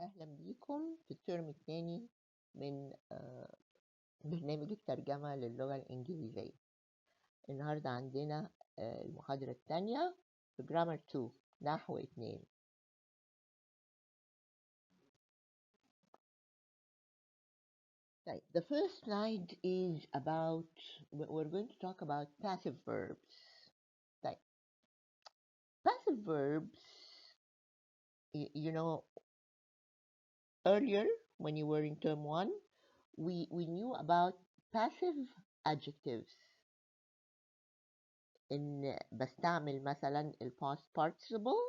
أهلا بيكم في الترم الثاني من برنامج الترجمة للغة الإنجليزية. النهاردة عندنا المحاضرة الثانية في جرامر 2 نحو 2. طيب, the first slide is about, we're going to talk about passive verbs. طيب, passive verbs, you know, earlier when you were in term 1, we knew about passive adjectives. إن بستعمل مثلا ال past participle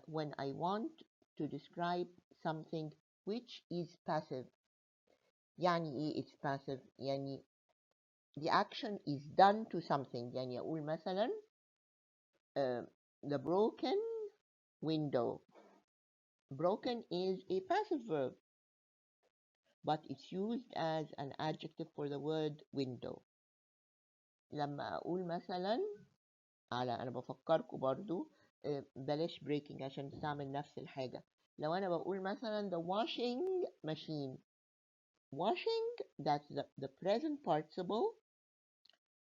when I want to describe something which is passive. يعني إيه it's passive؟ يعني the action is done to something. يعني أقول مثلا the broken window. Broken is a passive verb, but it's used as an adjective for the word window. لما أقول مثلا أنا بفكركم برضو بلاش breaking عشان تستعمل نفس الحاجة. لو أنا بقول مثلا the washing machine. Washing, that's the present participle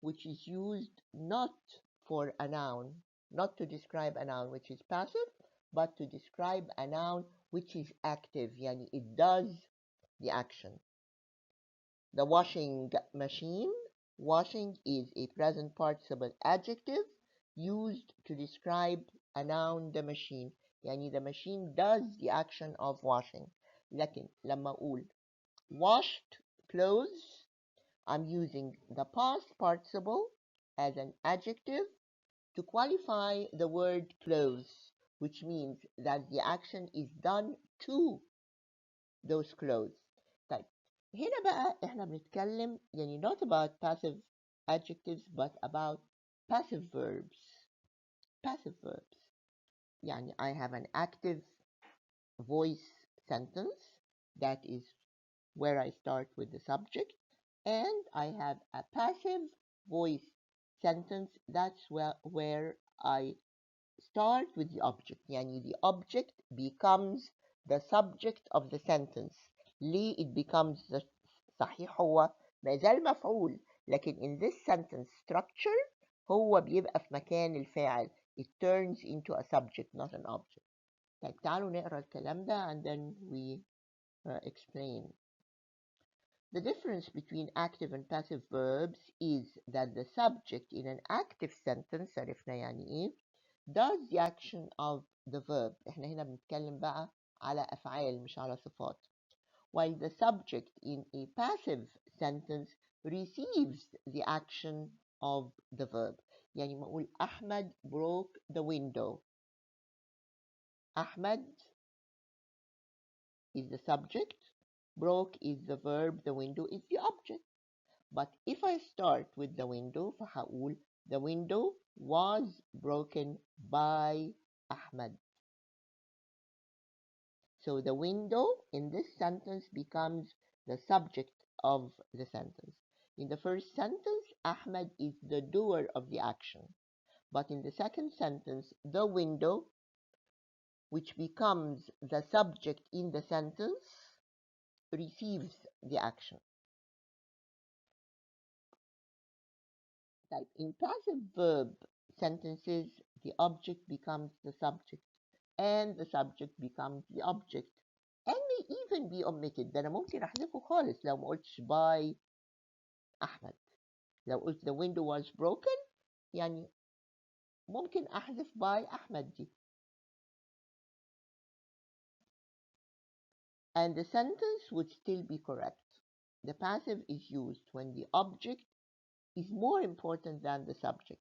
which is used not for a noun, not to describe a noun which is passive, but to describe a noun which is active. يعني it does the action. The washing machine. Washing is a present participle adjective used to describe a noun, the machine. يعني the machine does the action of washing. لكن لما أقول washed clothes, I'm using the past participle as an adjective to qualify the word clothes, which means that the action is done to those clothes. طيب, هنا بقى احنا بنتكلم يعني not about passive adjectives but about passive verbs. Passive verbs. يعني I have an active voice sentence that is where I start with the subject, and I have a passive voice sentence that's where I start with the object. يعني the object becomes the subject of the sentence. ليه it becomes the صحيح هو ما زال مفعول، لكن in this sentence structure هو بيبقى في مكان الفاعل. It turns into a subject not an object. طيب, تعالوا نقرأ الكلام ده and then we explain. The difference between active and passive verbs is that the subject in an active sentence, عرفنا يعني إيه, does the action of the verb. إحنا هنا بنتكلم بقى على أفعال مش على صفات. While the subject in a passive sentence receives the action of the verb. يعني ما أقول أحمد broke the window. أحمد is the subject, broke is the verb, the window is the object. But if I start with the window, فهقول the window was broken by Ahmed. So the window in this sentence becomes the subject of the sentence. In the first sentence, Ahmed is the doer of the action. But in the second sentence, the window, which becomes the subject in the sentence, receives the action. Type in passive verb sentences, the object becomes the subject and the subject becomes the object and may even be omitted. ده أنا ممكن أحذفه خالص لو ما قلتش by أحمد. لو قلت the window was broken يعني ممكن أحذف by أحمد دي. And the sentence would still be correct. The passive is used when the object is more important than the subject.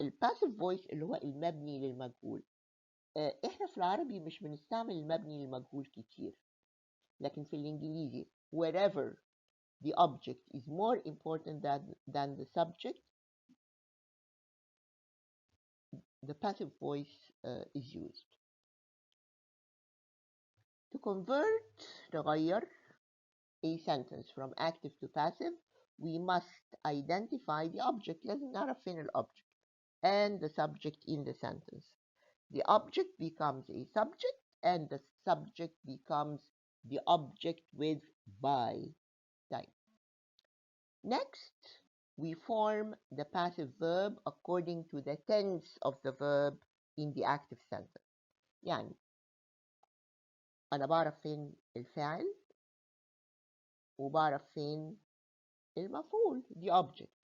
الباسيف voice اللي هو المبني للمجهول. احنا في العربي مش بنستعمل المبني للمجهول كتير، لكن في الانجليزي wherever the object is more important than the subject, the passive voice is used. To convert, نغير a sentence from active to passive, we must identify the object. لازم نعرف فين الobject and the subject in the sentence. The object becomes a subject and the subject becomes the object with by. طيب. Next, we form the passive verb according to the tense of the verb in the active sentence. يعني أنا بعرف فين الفاعل وبعرف فين المفعول دي object.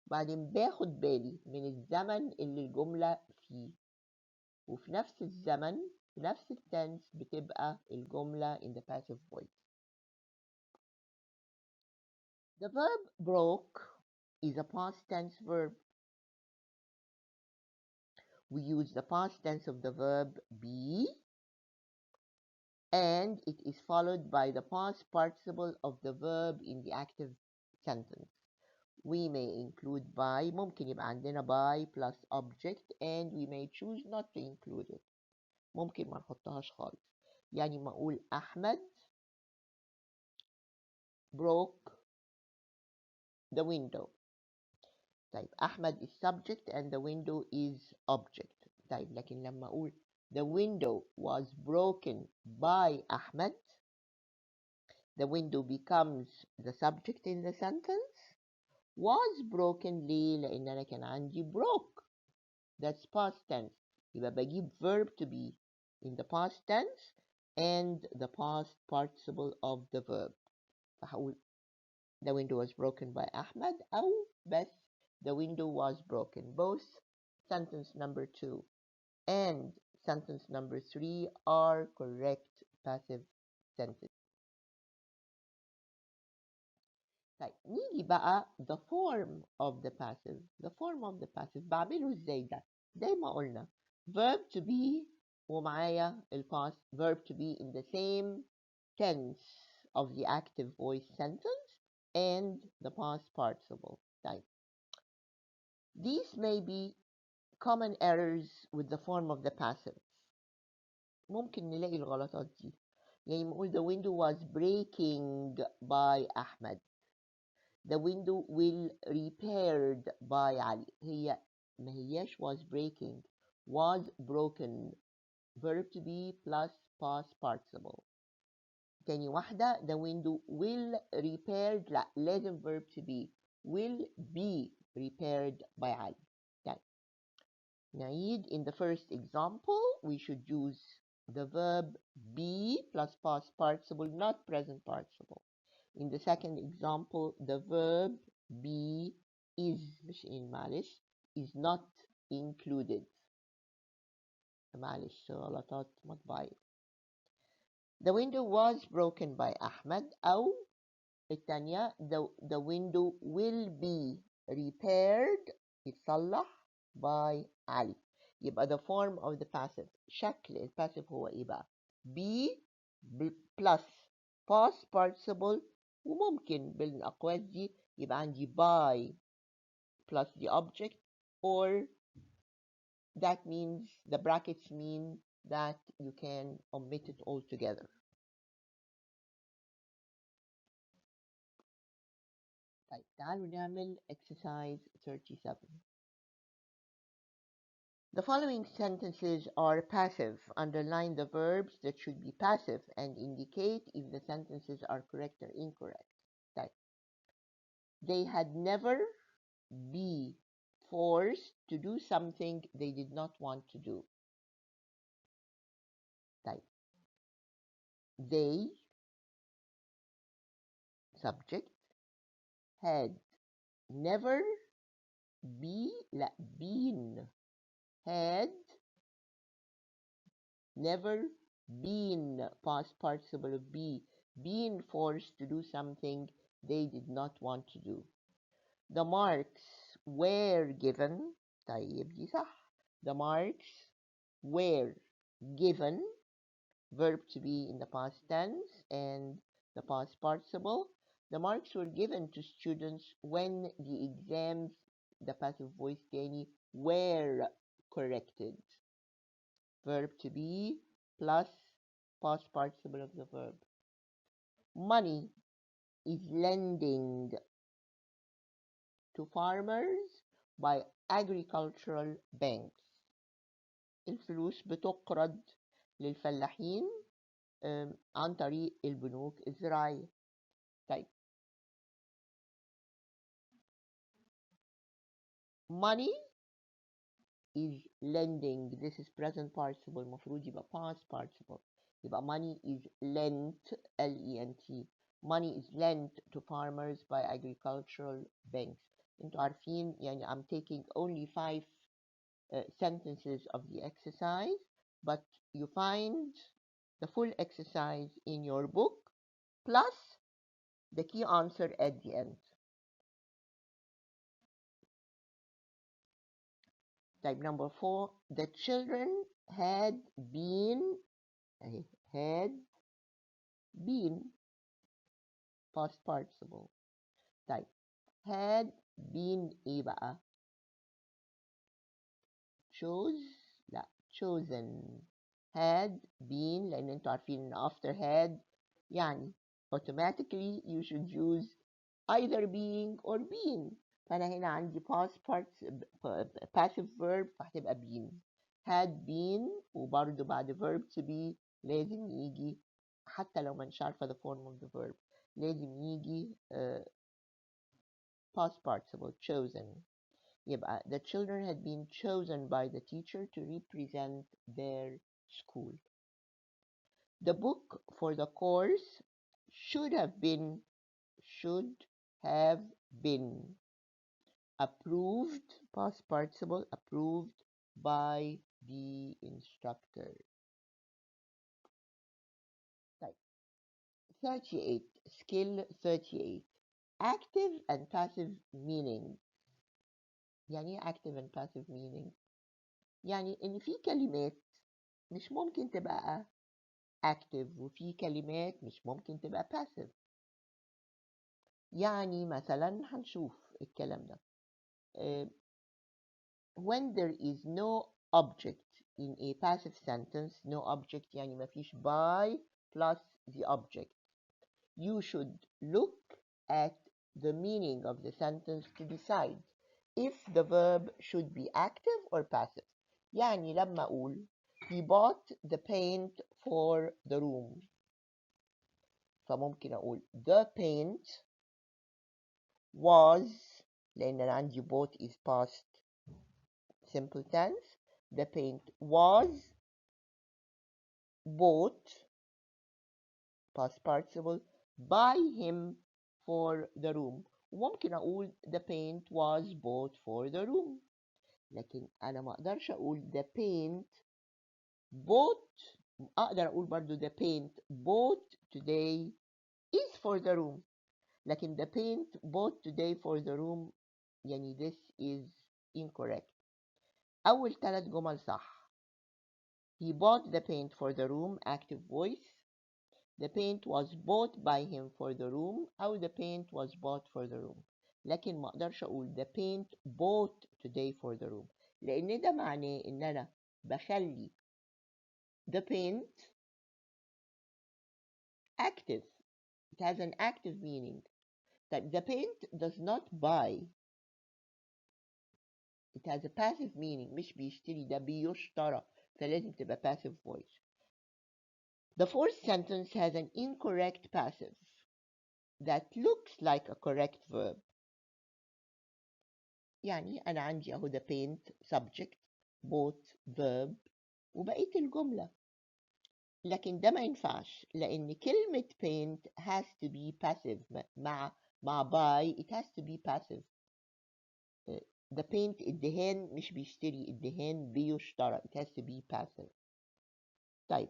بعدين باخد بالي من الزمن اللي الجملة فيه، وفي نفس الزمن في نفس التنس بتبقى الجملة in the passive voice. The verb broke is a past tense verb. We use the past tense of the verb be, and it is followed by the past participle of the verb in the active sentence. We may include by، ممكن يبقى عندنا by plus object, and we may choose not to include it. ممكن ما نحطهاش خالص. يعني ما أقول أحمد broke the window. طيب أحمد is subject and the window is object. طيب لكن لما أقول the window was broken by أحمد, the window becomes the subject in the sentence. Was broken ليه؟ لأن أنا كان عندي broke. That's past tense. يبقى بجيب verb to be in the past tense and the past participle of the verb. فهقول the window was broken by أحمد أو بس the window was broken. Both sentence number 2 and sentence number 3 are correct passive sentences. طيب نيجي بقى the form of the passive. The form of the passive بعمله ازاي ده؟ زي ما قلنا verb to be ومعايا past verb to be in the same tense of the active voice sentence and the past participle. طيب these may be common errors with the form of the passive. ممكن نلاقي الغلطات دي. يعني نقول the window was breaking by أحمد. The window will repaired by علي. هي ما هياش was breaking, was broken. Verb to be plus past participle. تاني واحدة the window will repaired لا لازم verb to be will be repaired by علي. طيب نعيد. In the first example we should use the verb be plus past participle, not present participle. In the second example, the verb be is مش in معلش is not included. معلش غلطات مطبعية. The window was broken by أحمد أو الثانية the window will be repaired يتصلح by علي. يبقى the form of the passive شكل الباسيف هو إيه بقى؟ be plus past participle وممكن بالأقواس دي يبقى عندي by plus the object, or that means the brackets mean that you can omit it altogether. طيب تعالوا نعمل exercise 37. The following sentences are passive. Underline the verbs that should be passive and indicate if the sentences are correct or incorrect. طيب they had never be forced to do something they did not want to do. طيب they subject had never be لا been had never been past participle of be been forced to do something they did not want to do. The marks were given. طيب دي صح. The marks were given, verb to be in the past tense and the past participle. The marks were given to students when the exams, the passive voice تاني, were corrected. Verb to be plus past participle of the verb. Money is lending to farmers by agricultural banks. الفلوس بتقرض للفلاحين عن طريق البنوك الزراعية. طيب money is lending. This is present participle. المفروض يبقى past participle. يبقى money is lent, L-E-N-T. Money is lent to farmers by agricultural banks. انتوا عارفين يعني I'm taking only 5 sentences of the exercise, but you find the full exercise in your book plus the key answer at the end. Type number 4, the children had been past participle. طيب had been ايه بقى؟ لا chosen. had been لأن انتوا عارفين ان after had يعني automatically you should use either being or been. فأنا هنا عندي passive verb فهتبقى been. had been وبرضه بعد verb to be لازم يجي حتى لو مش عارفة the form of the verb لازم يجي past participle chosen. يبقى the children had been chosen by the teacher to represent their school. The book for the course should have been approved, past participle, approved by the instructor. Right. 38, skill 38. Active and passive meaning. يعني active and passive meaning يعني ان في كلمات مش ممكن تبقى active وفي كلمات مش ممكن تبقى passive. يعني مثلا هنشوف الكلام ده. When there is no object in a passive sentence, no object يعني ما فيش by plus the object, you should look at the meaning of the sentence to decide if the verb should be active or passive. يعني لما أقول he bought the paint for the room فممكن أقول the paint was لأن أنا عندي bought is past simple tense. The paint was bought past participle by him for the room. وممكن أقول the paint was bought for the room. لكن أنا ما أقدرش أقول the paint bought. أقدر أقول برضو the paint bought today is for the room. لكن the paint bought today for the room يعني this is incorrect. أول 3 جمل صح. He bought the paint for the room, active voice. The paint was bought by him for the room أو the paint was bought for the room. لكن ما أقدرش أقول the paint bought today for the room لأن ده معناه إن أنا بخلي the paint active. It has an active meaning. That the paint does not buy. It has a passive meaning. مش بيشتري ده بيشترى فلازم تبقى passive voice. The fourth sentence has an incorrect passive that looks like a correct verb. يعني أنا عندي أهو the paint subject bought verb وبقية الجملة. لكن ده ما ينفعش لأن كلمة paint has to be passive مع buy it has to be passive. The paint الدهان مش بيشتري الدهان بيشترى. It has to be passive. طيب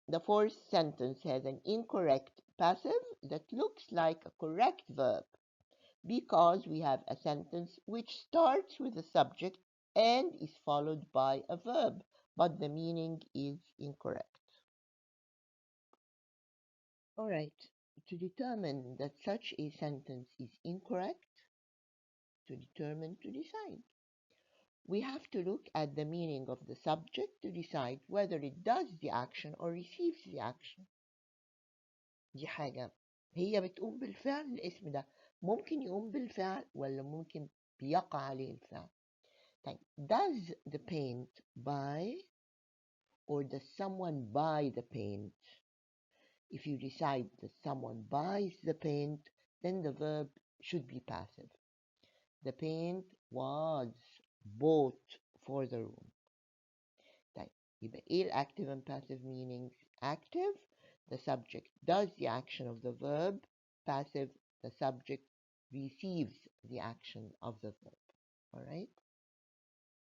the fourth sentence has an incorrect passive that looks like a correct verb because we have a sentence which starts with a subject and is followed by a verb, but the meaning is incorrect. All right, to determine that such a sentence is incorrect, to decide. We have to look at the meaning of the subject to decide whether it does the action or receives the action. دي حاجة هي بتقوم بالفعل الاسم ده ممكن يقوم بالفعل ولا ممكن بيقع عليه الفعل. طيب does the paint buy or does someone buy the paint? If you decide that someone buys the paint, then the verb should be passive. The paint was bought for the room. طيب يبقى ايه الactive and passive meanings? Active, the subject does the action of the verb. Passive, the subject receives the action of the verb. All right?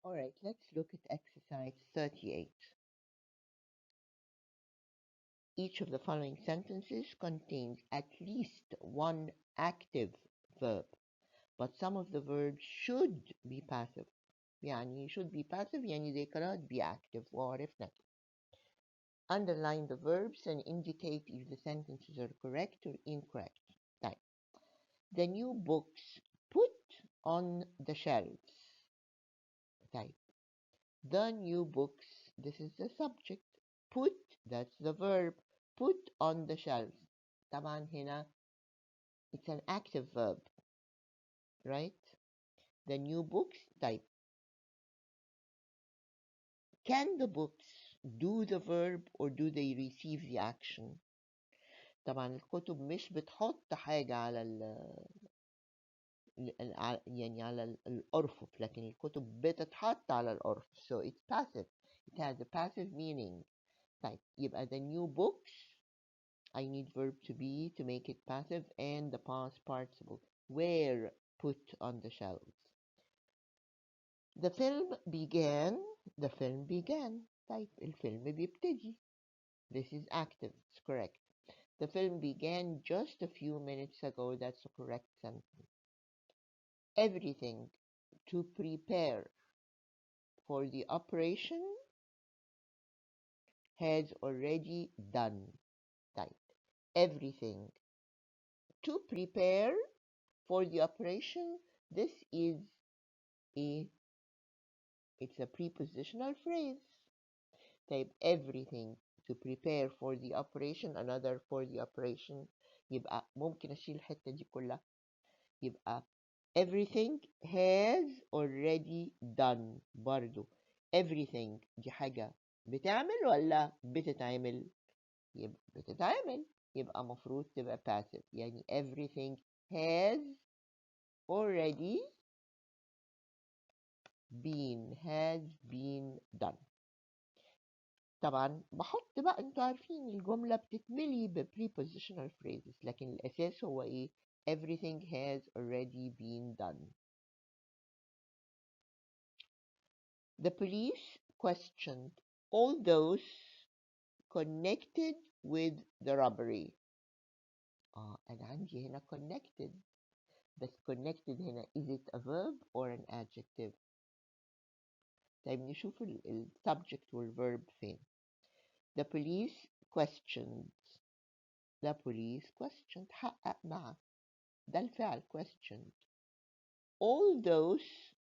All right, let's look at exercise 38. Each of the following sentences contains at least one active verb, but some of the verbs should be passive. يعني should be passive يعني they cannot be active. وعرفنا. Underline the verbs and indicate if the sentences are correct or incorrect. طيب. The new books put on the shelves. طيب. The new books, this is the subject. Put, that's the verb. Put on the shelves. طبعا هنا it's an active verb, right? The new books. طيب. Can the books do the verb or do they receive the action? طبعا الكتب مش بتحط حاجة على يعني على الأرفف، لكن الكتب بتتحط على الأرفف. So it's passive. It has a passive meaning. طيب يبقى the new books, I need verb to be to make it passive and the past participle were put on the shelves. The film began. The film began. طيب الفيلم بيبتدي. This is active. It's correct. The film began just a few minutes ago. That's a correct sentence. Everything to prepare for the operation has already done. Type. Everything to prepare for the operation. This is it's a prepositional phrase. Type everything to prepare for the operation, another for the operation. يبقى ممكن أشيل الحتة دي كلها. يبقى everything has already done. برضو everything دي حاجة بتعمل ولا بتتعمل؟ يبقى بتتعمل، يبقى مفروض تبقى passive. يعني everything has already been done. طبعا بحط بقى، انتوا عارفين الجملة بتتملي ب prepositional phrases، لكن الأساس هو ايه؟ everything has already been done. The police questioned all those connected with the robbery. أنا عندي هنا connected، بس connected هنا is it a verb or an adjective؟ طيب نشوف ال subject وال verb فين. The police questioned. The police questioned. حقق مع ده الفعل questioned. All those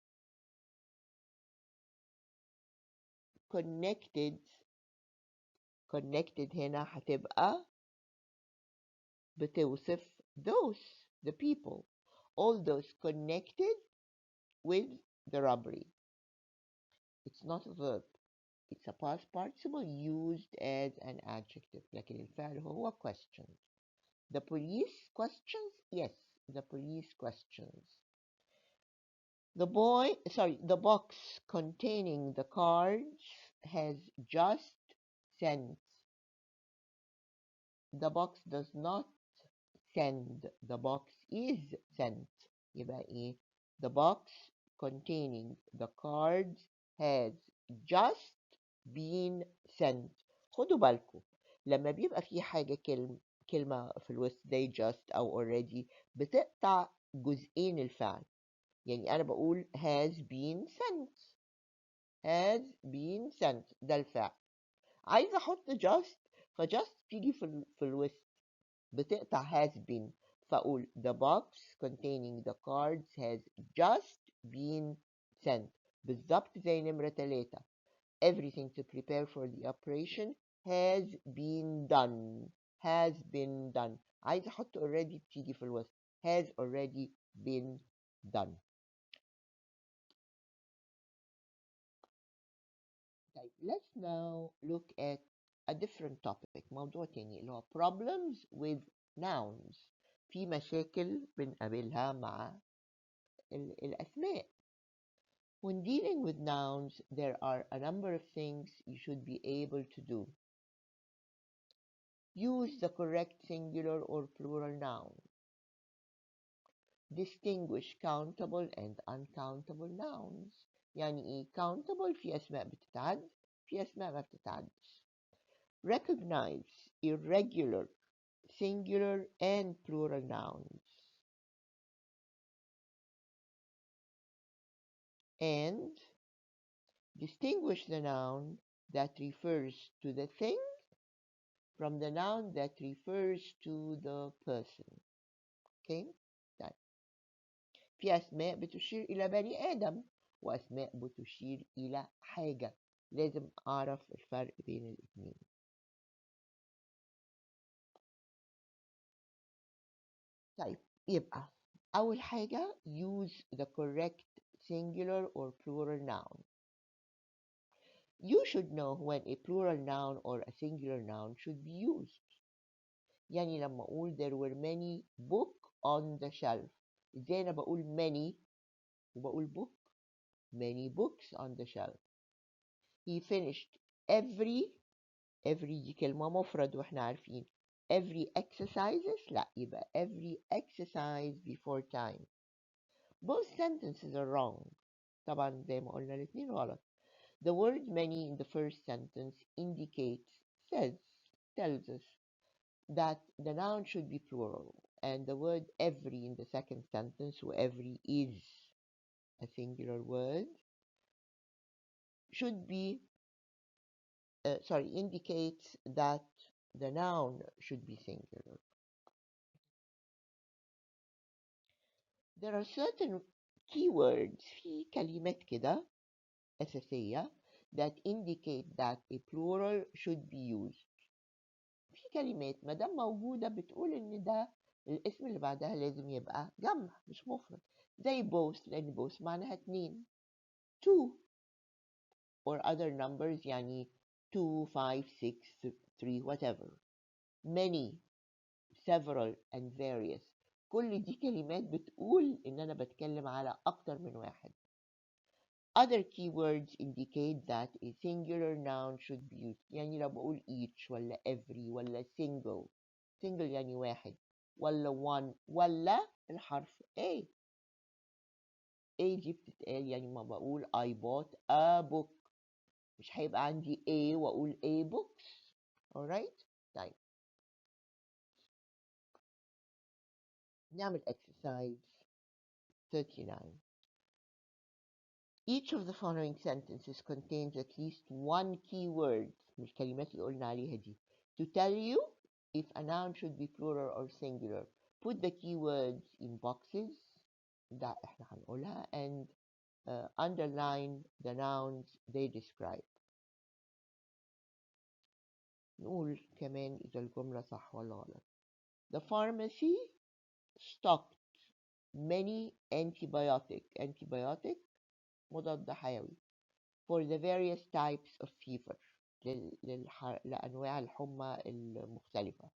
connected هنا هتبقى بتوصف those, the people. All those connected with the robbery. It's not a verb. It's a past participle used as an adjective. لكن الفعل هو questioned. The police questions? Yes, the police questions. The box containing the cards has just sent. The box does not send. The box is sent. يبقى ايه؟ The box containing the cards has just been sent. خدوا بالكم لما بيبقى في حاجة كلمة في الوسط زي just أو already بتقطع جزئين الفعل. يعني أنا بقول has been sent. has been sent ده الفعل. عايزة أحط just فجust تيجي في الوسط بتقطع has been، فأقول the box containing the cards has just been sent. بالظبط زي نمرة 3. Everything to prepare for the operation has been done. has been done. عايز أحط already بتيجي في الوسط. has already been done. طيب let's now look at a different topic. موضوع تاني اللي هو problems with nouns. في مشاكل بنقابلها مع الأسماء. When dealing with nouns, there are a number of things you should be able to do. Use the correct singular or plural noun. Distinguish countable and uncountable nouns. يعني إيه countable؟ في أسماء بتتعد، في أسماء ما بتتعدش. Recognize irregular, singular and plural nouns. And distinguish the noun that refers to the thing from the noun that refers to the person. Okay? طيب. في أسماء بتشير إلى بني آدم وأسماء بتشير إلى حاجة. لازم أعرف الفرق بين الاثنين. طيب يبقى أول حاجة use the correct singular or plural noun. You should know when a plural noun or a singular noun should be used. يعني لما أقول there were many book on the shelf. إزاي أنا بقول many وبقول book؟ many books on the shelf. He finished every دي كلمة مفرد وإحنا عارفين. every exercises لا، يبقى every exercise before time. Both sentences are wrong. طبعا زي ما قلنا الاثنين غلط. The word many in the first sentence indicates, tells us that the noun should be plural, and the word every in the second sentence, where every is a singular word, should be, indicates that the noun should be singular. There are certain keywords في كلمات كده أساسية that indicate that a plural should be used. في كلمات ما دام موجودة بتقول إن ده الاسم اللي بعدها لازم يبقى جمع مش مفرد. زي both، لأن both معناها اتنين. two or other numbers يعني 2 5 6 3 whatever. many, several and various. كل دي كلمات بتقول إن أنا بتكلم على أكتر من واحد. Other keywords indicate that a singular noun should be used. يعني لو بقول each ولا every ولا single يعني واحد ولا one ولا الحرف A. A دي بتتقال يعني ما بقول I bought a book مش هيبقى عندي A وأقول A books. alright؟ طيب نعمل exercise 39. Each of the following sentences contains at least one keyword من الكلمات اللي قلنا عليها دي to tell you if a noun should be plural or singular. Put the keywords in boxes ده احنا هنقولها and underline the nouns they describe. نقول كمان إذا الجملة صح ولا غلط. The pharmacy stocked many antibiotic مضاد حيوي for the various types of fever لأنواع الحمى المختلفة.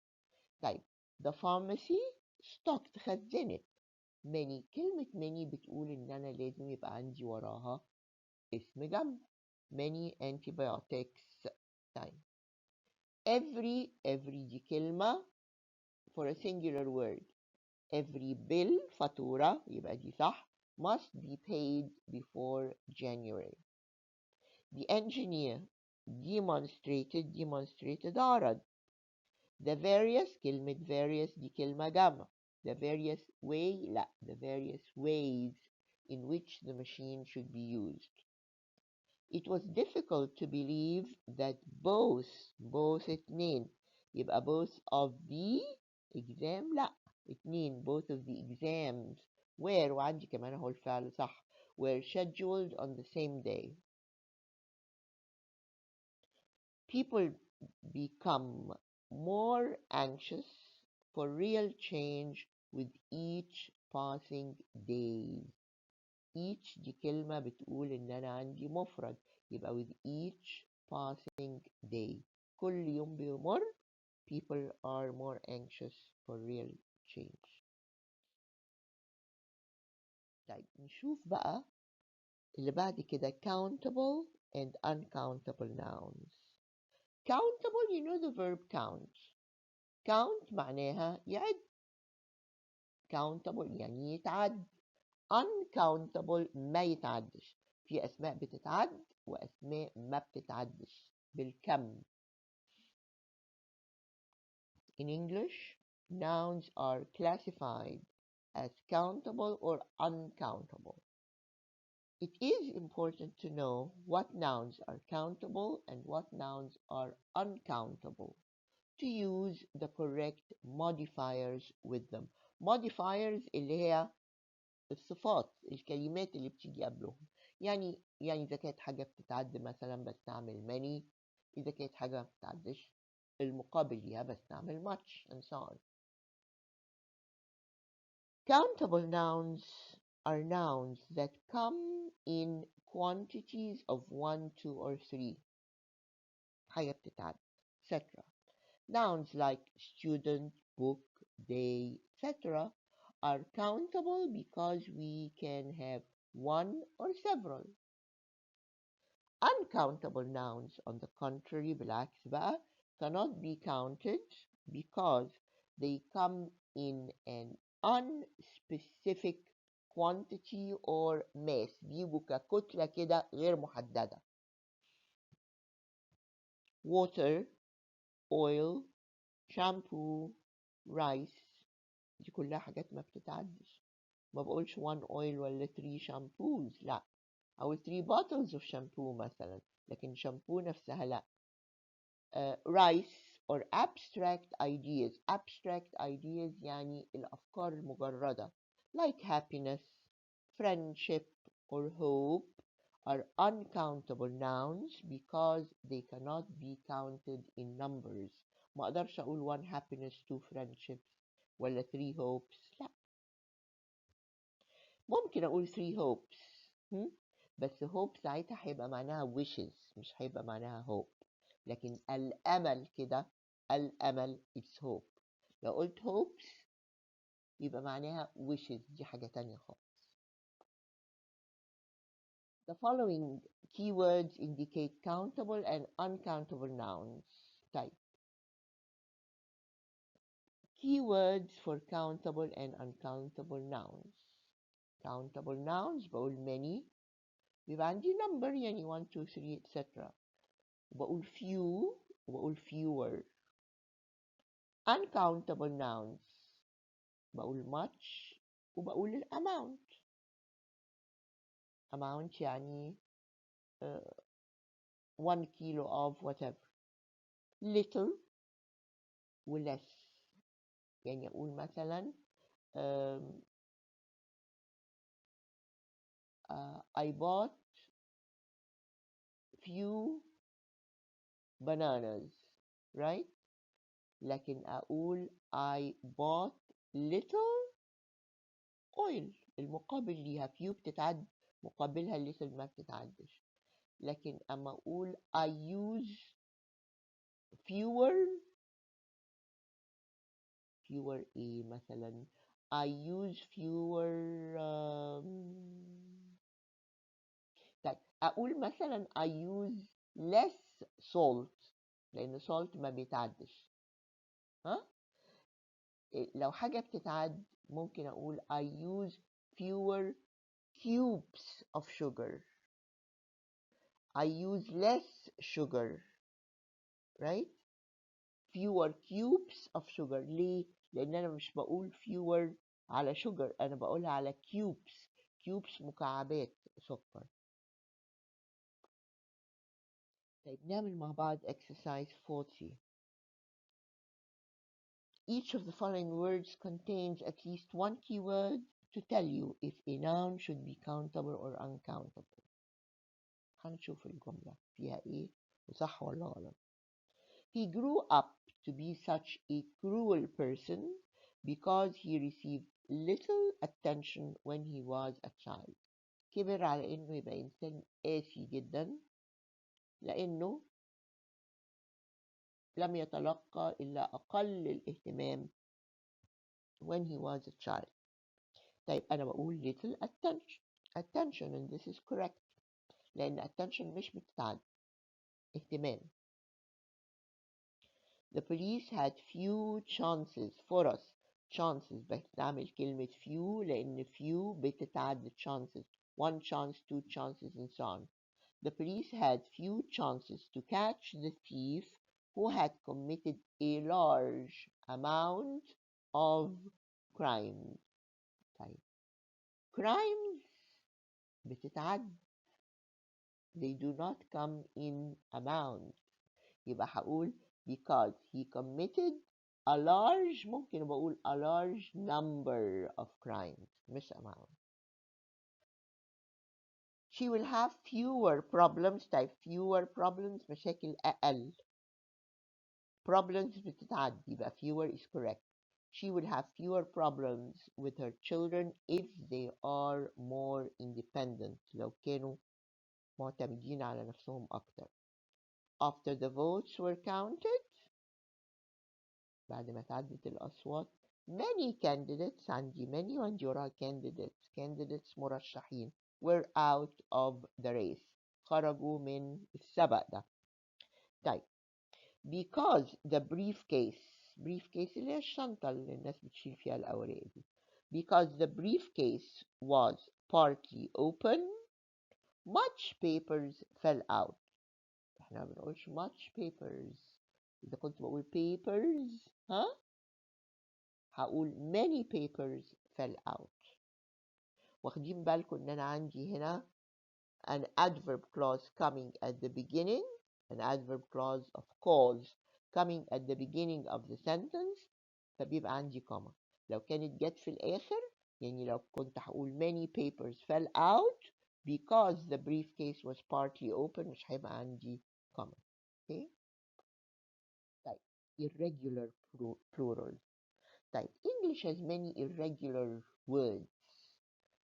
طيب the pharmacy stocked خزنت many. كلمة many بتقول إن أنا لازم يبقى عندي وراها اسم جمع many antibiotics. طيب every دي كلمة for a singular word. every bill فاتورة يبقى دي صح must be paid before January. The engineer demonstrated عرض. The various كلمة various دي كلمة جمع. The various way لا the various ways in which the machine should be used. It was difficult to believe that both اتنين يبقى both of the exam لا اتنين both of the exams were وعندي كمان اهو الفعل صح were scheduled on the same day. People become more anxious for real change with each passing day. Each دي كلمة بتقول إن أنا عندي مفرد يبقى with each passing day. كل يوم بيمر people are more anxious for real change. طيب نشوف بقى اللي بعد كده countable and uncountable nouns. countable, you know the verb count. count معناها يعد. countable يعني يتعد. uncountable ما يتعدش. في أسماء بتتعد وأسماء ما بتتعدش بالكم. In English, nouns are classified as countable or uncountable. It is important to know what nouns are countable and what nouns are uncountable to use the correct modifiers with them. Modifiers اللي هي الصفات، الكلمات اللي بتيجي قبلهم. يعني إذا كانت حاجة بتتعد مثلا بستعمل many، إذا كانت حاجة ما بتتعدش المقابل ليها بستعمل much and so on. Countable nouns are nouns that come in quantities of 1, 2, or 3. حاجة بتتعد etc. Nouns like student, book, day, etc. are countable because we can have one or several. Uncountable nouns, on the contrary, بالعكس بقى, cannot be counted because they come in an unspecific quantity or mass. بيجوا ككتلة كده غير محددة. water, oil, shampoo, rice، دي كلها حاجات ما بتتعدش. ما بقولش one oil ولا 3 shampoos، لا، أو 3 bottles of shampoo مثلا، لكن shampoo نفسها لا. rice or abstract ideas. Abstract ideas يعني الأفكار المجردة like happiness, friendship, or hope are uncountable nouns because they cannot be counted in numbers. ما أقدرش أقول 1 happiness, 2 friendships ولا 3 hopes، لا. ممكن أقول 3 hopes بس hope ساعتها هيبقى معناها wishes مش هيبقى معناها hope. لكن الأمل كده، الأمل it's hope. لو قلت hopes يبقى معناها wishes، دي حاجة تانية خالص. The following keywords indicate countable and uncountable nouns. طيب keywords for countable and uncountable nouns. countable nouns بقول many، بيبقى عندي number يعني 1 2 3 etc. وبقول few وبقول fewer. uncountable nouns بقول much وبقول الامount. amount يعني 1 kilo of whatever. little و less يعني أقول مثلا I bought few bananas, right? لكن أقول I bought little oil، المقابل ليها few بتتعد، مقابلها little ما بتتعدش. لكن أما أقول I use fewer إيه مثلا، I use fewer طيب أقول مثلا I use less salt لأن salt ما بيتعدش. ها؟ لو حاجة بتتعد ممكن أقول I use fewer cubes of sugar. I use less sugar, right? fewer cubes of sugar. ليه؟ لأن أنا مش بقول fewer على sugar، أنا بقولها على cubes. cubes مكعبات سكر. طيب نعمل مع بعض exercise 40. Each of the following words contains at least one keyword to tell you if a noun should be countable or uncountable. هنشوف الجملة فيها إيه وصح ولا غلط. He grew up to be such a cruel person because he received little attention when he was a child. كبر على إنه يبقى إنسان قاسي جدا لأنه لم يتلقى إلا أقل الاهتمام when he was a child. طيب أنا بقول little attention and this is correct لأن attention مش بتتعد اهتمام. The police had few chances فرص chances بستعمل كلمة few لأن few بتتعد chances 1 chance 2 chances and so on. The police had few chances to catch the thief who had committed a large amount of crimes. طيب crimes بتتعد they do not come in amount يبقى هقول because he committed a large ممكن بقول a large number of crimes مش amount. She will have fewer problems طيب fewer problems مشاكل أقل problems بتتعد يبقى fewer is correct. She will have fewer problems with her children if they are more independent لو كانوا معتمدين على نفسهم أكتر. After the votes were counted بعد ما تعدت الأصوات many candidates عندي many وعندي وراها candidates مرشحين were out of the race خرجوا من السبق ده. طيب because the briefcase اللي هي الشنطة اللي الناس بتشيل فيها الأوراق دي because the briefcase was partly open much papers fell out. احنا ما بنقولش much papers. إذا كنت بقول papers هقول many papers fell out. واخدين بالكم ان انا عندي هنا an adverb clause coming at the beginning, an adverb clause of cause coming at the beginning of the sentence فبيبقى عندي كوما. لو كانت جت في الآخر يعني لو كنت هقول many papers fell out because the briefcase was partly open مش هيبقى عندي كوما. Okay? طيب irregular plurals. طيب English has many irregular words.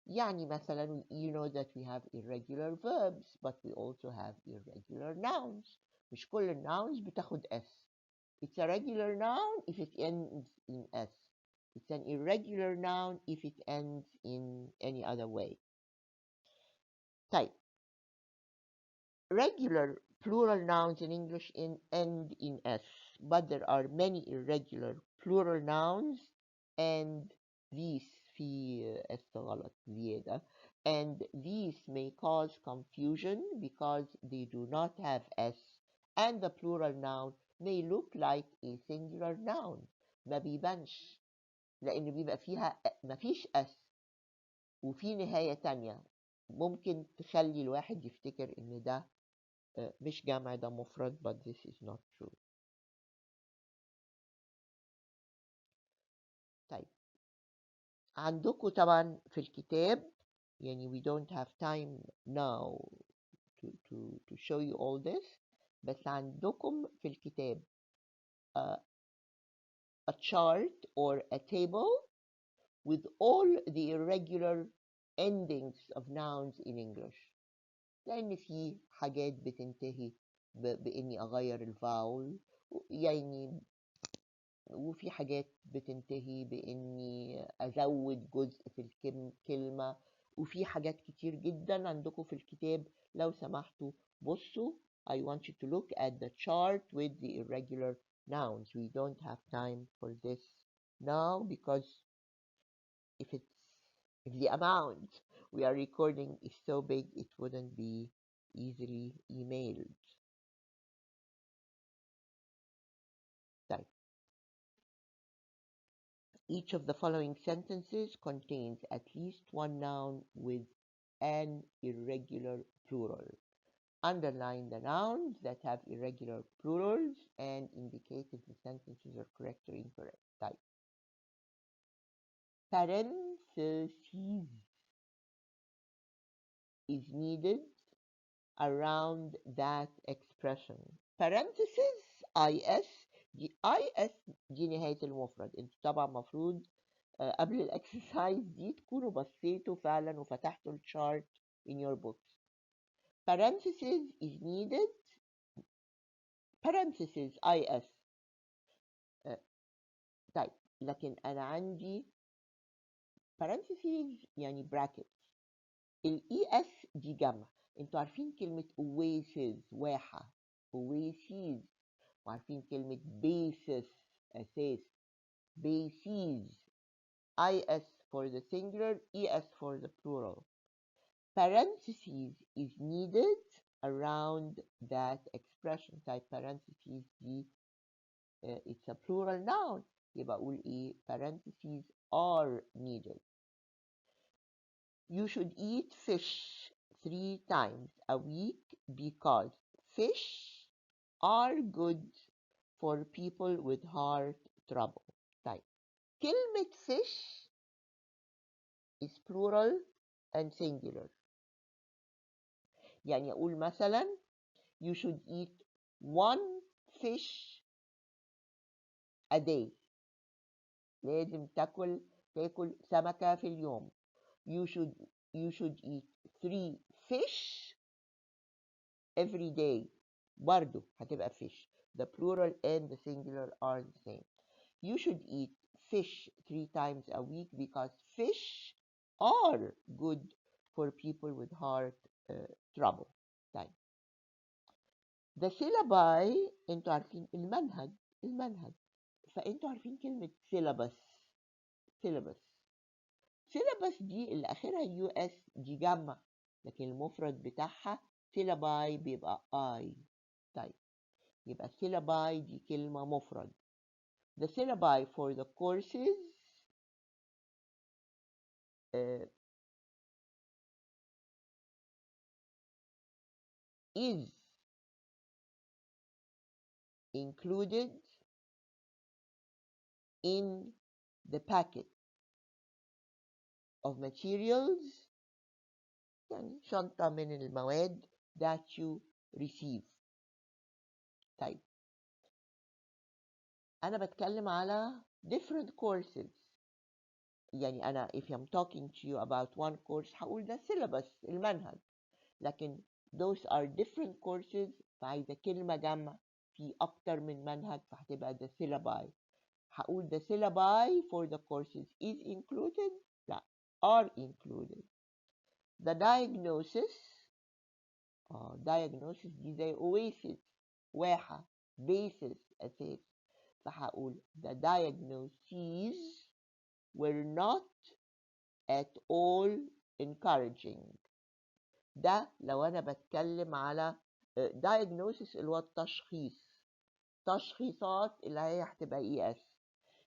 يعني مثلا you know that we have irregular verbs but we also have irregular nouns. مش كل النouns بتاخد s. It's a regular noun if it ends in s. It's an irregular noun if it ends in any other way. طيب regular plural nouns in English end in s, but there are many irregular plural nouns and these في s غلط زيادة and these may cause confusion because they do not have s and the plural noun may look like a singular noun ما بيبانش لأن بيبقى فيها مفيش s وفي نهاية تانية ممكن تخلي الواحد يفتكر إن ده مش جمع ده مفرد but this is not true. طيب عندكم طبعا في الكتاب يعني we don't have time now to show you all this بس عندكم في الكتاب a chart or a table with all the irregular endings of nouns in English لأن في حاجات بتنتهي بإني أغير الفاول يعني وفي حاجات بتنتهي بإني أزود جزء في الكلمة وفي حاجات كتير جدا عندكم في الكتاب لو سمحتوا بصوا I want you to look at the chart with the irregular nouns. We don't have time for this now because if the amount we are recording is so big it wouldn't be easily emailed. Type. Each of the following sentences contains at least one noun with an irregular plural. Underline the nouns that have irregular plurals and indicate if the sentences are correct or incorrect. Type. Parentheses is needed around that expression. Parentheses is دي نهاية المفرد. انتوا طبعا مفروض قبل الاكسرسايز دي تكونوا بصيتوا فعلا وفتحتوا الشارت in your books. Parentheses is needed parentheses is. طيب لكن أنا عندي parentheses يعني brackets. ال ES دي جمع. انتوا عارفين كلمة oasis واحة، oases، وعارفين كلمة basis أساس، bases، IS for the singular, ES for the plural. Parentheses is needed around that expression. Type parentheses دي it's a plural noun. يبقى أقول إيه؟ parentheses are needed. You should eat fish 3 times a week because fish are good for people with heart trouble. طيب كلمة fish is plural and singular. يعني أقول مثلا you should eat 1 fish a day. لازم تاكل سمكة في اليوم. You should eat 3 fish every day. برضو هتبقى fish. The plural and the singular are the same. You should eat fish 3 times a week because fish are good for people with heart trouble. طيب the syllabi انتوا عارفين المنهج فانتوا عارفين كلمة syllabus دي اللي اخرها US دي جمع، لكن المفرد بتاعها syllabi بيبقى I. طيب يبقى syllabi دي كلمة مفرد. The syllabi for the courses is included in the packet of materials يعني شنطة من المواد that you receive. طيب أنا بتكلم على different courses. يعني أنا if I'm talking to you about one course هقول ده syllabus المنهج، لكن those are different courses فعايزة كلمة جمع في أكتر من منهج فهتبقى the syllabi. هقول the syllabi for the courses is included لا are included. The diagnosis diagnosis دي زي oasis واحة basis أساس فهقول the diagnoses were not at all encouraging. ده لو أنا بتكلم على diagnosis اللي هو تشخيصات اللي هي هتبقى ES.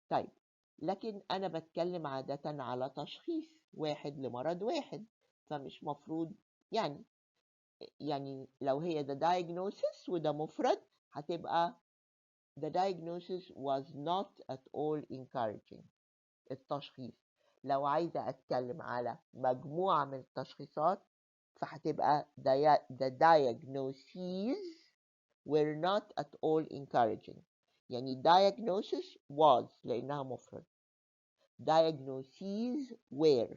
طيب لكن أنا بتكلم عادة على تشخيص واحد لمرض واحد فمش مفروض يعني لو هي the diagnosis وده مفرد هتبقى the diagnosis was not at all encouraging التشخيص. لو عايزة أتكلم على مجموعة من التشخيصات فهتبقى the diagnoses were not at all encouraging. يعني diagnosis was لأنها مفرد diagnoses were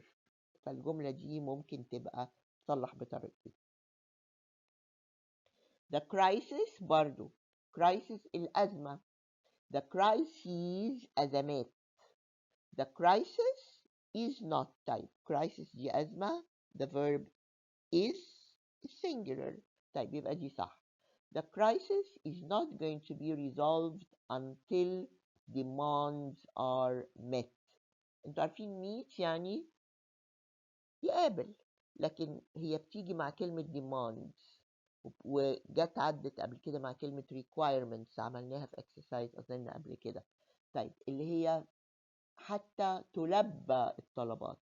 فالجملة دي ممكن تبقى تصلح بطريقتين. The crisis برضو crisis الأزمة the crises أزمات the crisis is not type crisis دي أزمة the verb is singular طيب يبقى دي صح. The crisis is not going to be resolved until demands are met. انتوا عارفين meet يعني يقابل لكن هي بتيجي مع كلمة demands وجت عدت قبل كده مع كلمة requirements عملناها في exercise أظن قبل كده. طيب اللي هي حتى تلبى الطلبات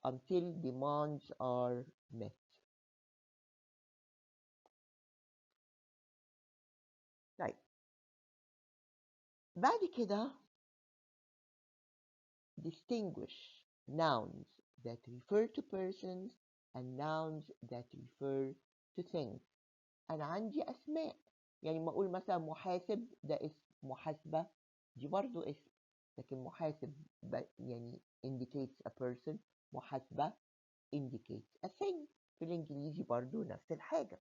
until demands are met. طيب بعد كده distinguish nouns that refer to persons and nouns that refer to things. أنا عندي أسماء يعني ما أقول مثلا محاسب ده اسم محاسبة دي برضو اسم لكن محاسب يعني indicates a person محاسبة indicates a thing في الإنجليزي برضو نفس الحاجة.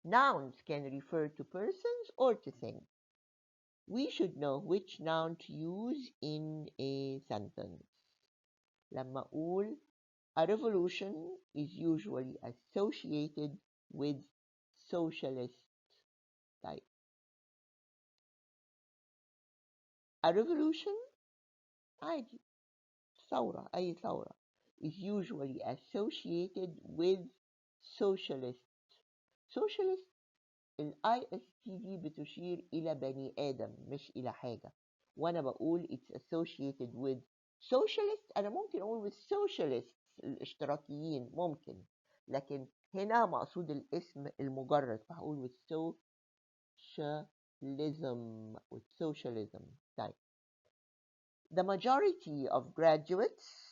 Nouns can refer to persons or to things. We should know which noun to use in a sentence. لما أقول a revolution is usually associated with socialist type. A revolution عادي ثورة أي ثورة is usually associated with socialist. socialist ال IST دي بتشير إلى بني آدم مش إلى حاجة، وأنا بقول it's associated with socialist. أنا ممكن أقول with socialists الاشتراكيين ممكن، لكن هنا مقصود الاسم المجرد فهقول with socialism. طيب the majority of graduates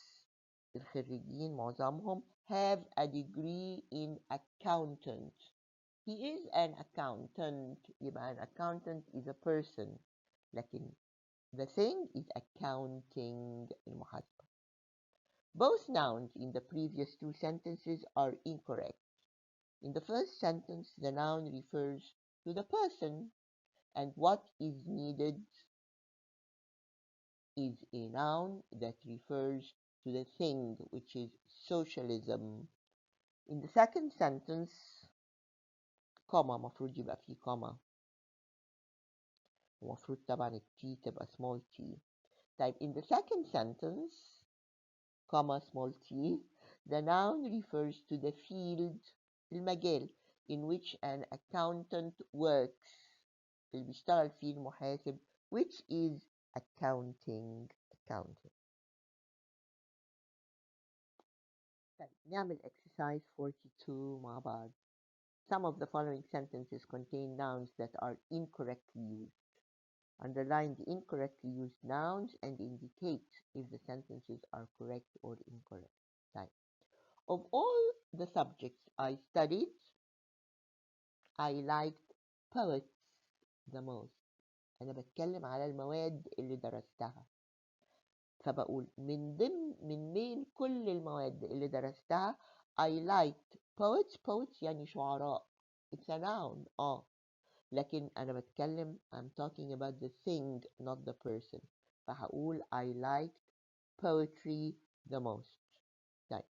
الخريجين معظمهم have a degree in accountant. He is an accountant. يبقى an accountant is a person. لكن the thing is accounting المحاسبة. Both nouns in the previous two sentences are incorrect. In the first sentence, the noun refers to the person, and what is needed is a noun that refers to the thing, which is socialism. In the second sentence, comma مفروض يبقى فيه comma، ومفروض طبعا التي تبقى small t. طيب in the second sentence, comma small t, the noun refers to the field المجال in which an accountant works اللي بيشتغل فيه المحاسب which is accounting. طيب نعمل exercise 42 مع بعض. Some of the following sentences contain nouns that are incorrectly used. Underline the incorrectly used nouns and indicate if the sentences are correct or incorrect. Type. Of all the subjects I studied, I liked poets the most. أنا بتكلم على المواد اللي درستها، فبقول من بين كل المواد اللي درستها I liked poets يعني شعراء. It's a noun. لكن أنا بتكلم I'm talking about the thing not the person، فهقول I liked poetry the most. طيب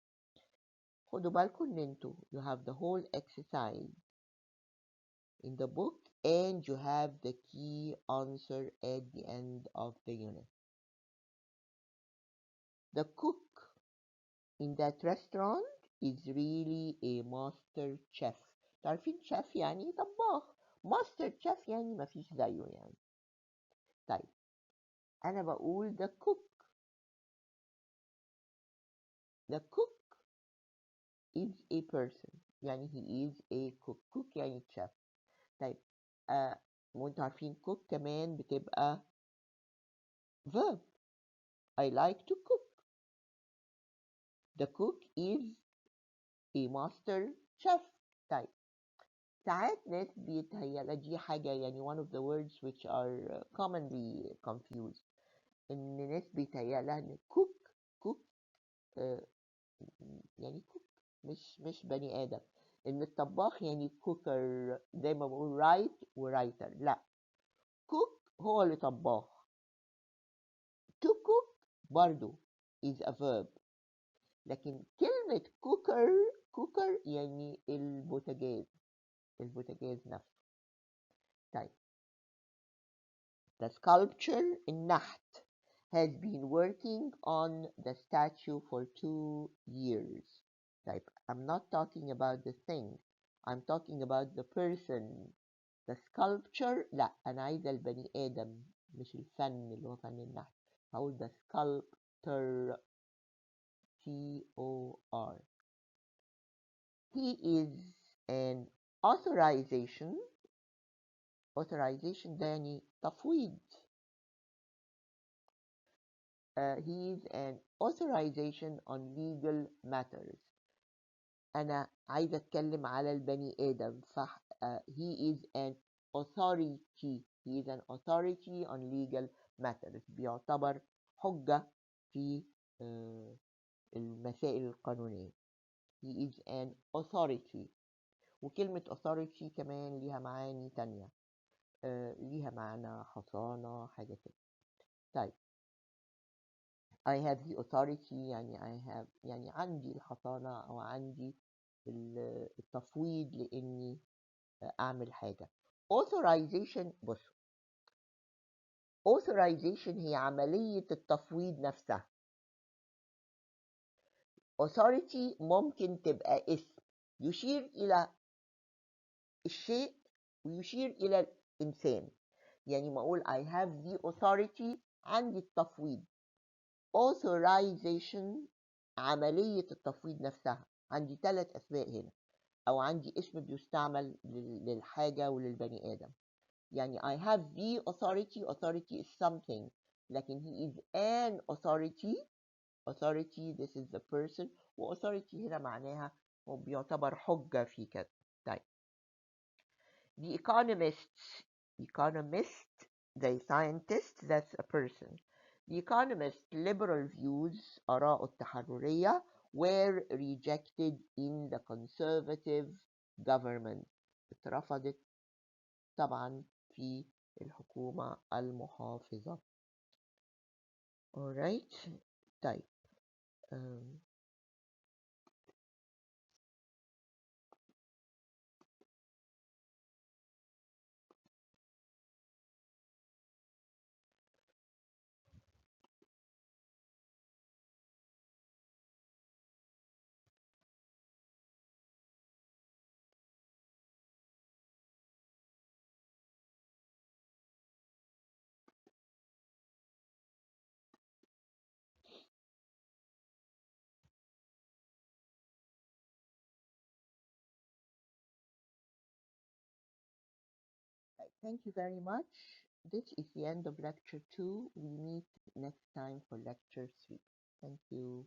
خدوا بالكم إن انتوا you have the whole exercise in the book and you have the key answer at the end of the unit. The cook in that restaurant is really a master chef. تعرفين chef يعني طباخ، master chef يعني مفيش زيه يعني. طيب أنا بقول the cook is a person يعني he is a cook يعني chef. طيب وانتوا عارفين cook كمان بتبقى verb. I like to cook. The cook is a master chef. طيب ساعات ناس بيتهيألها دي حاجة يعني one of the words which are commonly confused، إن ناس بيتهيألها إن cook يعني cook مش بني آدم، إن الطباخ يعني cooker زي ما بقول write ورايتر. لا، cook هو اللي طباخ. to cook برضو is a verb، لكن كلمة cooker يعني البوتاجاز نفسه. طيب the sculptor النحت has been working on the statue for 2 years. طيب I'm not talking about the thing, I'm talking about the person. The sculpture لا، أنا عايزة البني آدم مش الفن اللي هو فن النحت، هقول the sculptor T-O-R. He is an authorization ده يعني تفويض. He is an authorization on legal matters. أنا عايزة أتكلم على البني آدم he is an authority on legal matters. بيعتبر حجة في المسائل القانونية. He is an authority. وكلمة authority كمان ليها معاني تانية، ليها معنى حصانة حاجة كده. طيب I have the authority يعني I have يعني عندي الحصانة أو عندي التفويض لإني أعمل حاجة. authorization، بص authorization هي عملية التفويض نفسها. authority ممكن تبقى اسم يشير إلى الشيء ويشير إلى الإنسان. يعني ما أقول I have the authority، عندي التفويض. authorization عملية التفويض نفسها، عندي 3 أسماء هنا، أو عندي اسم بيستعمل للحاجة وللبني آدم. يعني I have the authority، authority is something، لكن he is an authority، authority this is the person، و authority هنا معناها هو بيعتبر حجة في كذا. طيب the economist the scientist that's a person. The economist's liberal views آراء التحررية were rejected in the conservative government. اترفضت طبعا في الحكومة المحافظة. alright. طيب thank you very much. This is the end of lecture 2. We meet next time for lecture 3. Thank you.